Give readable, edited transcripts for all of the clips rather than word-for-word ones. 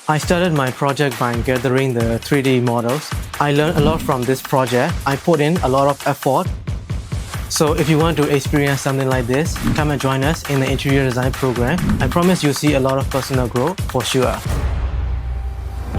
I started my project by gathering the 3D models. I learned a lot from this project. I put in a lot of effort. So if you want to experience something like this, come and join us in the interior design program. I promise you'll see a lot of personal growth for sure.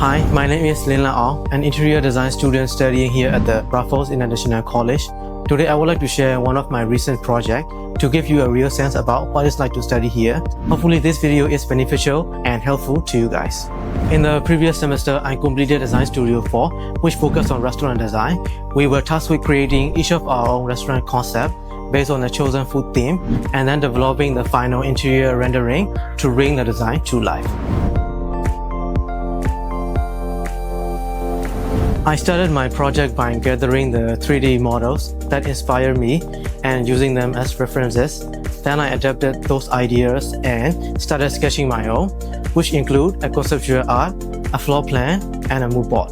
Hi, my name is Lin Lett Aung, an interior design student studying here at the Raffles International College. Today I would like to share one of my recent projects to give you a real sense about what it's like to study here. Hopefully this video is beneficial and helpful to you guys. In the previous semester, I completed Design Studio 4, which focused on restaurant design. We were tasked with creating each of our own restaurant concept based on a chosen food theme and then developing the final interior rendering to bring the design to life. I started my project by gathering the 3D models that inspired me and using them as references. Then I adapted those ideas and started sketching my own, which include a conceptual art, a floor plan, and a mood board.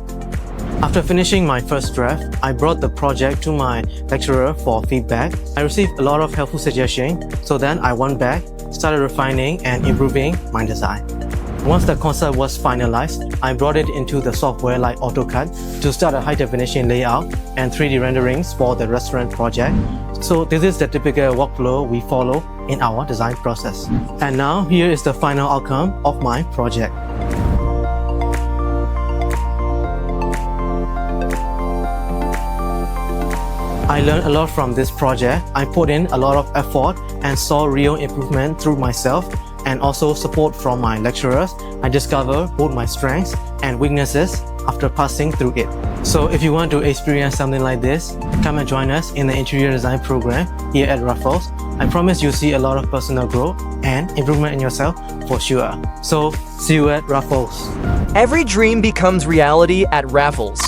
After finishing my first draft, I brought the project to my lecturer for feedback. I received a lot of helpful suggestions, so then I went back, started refining and improving my design. Once the concept was finalized, I brought it into the software like AutoCAD to start a high-definition layout and 3D renderings for the restaurant project. So this is the typical workflow we follow in our design process. And now here is the final outcome of my project. I learned a lot from this project. I put in a lot of effort and saw real improvement through myself and also support from my lecturers. I discovered both my strengths and weaknesses after passing through it. So if you want to experience something like this, come and join us in the interior design program here at Raffles. I promise you'll see a lot of personal growth and improvement in yourself for sure. So see you at Raffles. Every dream becomes reality at Raffles.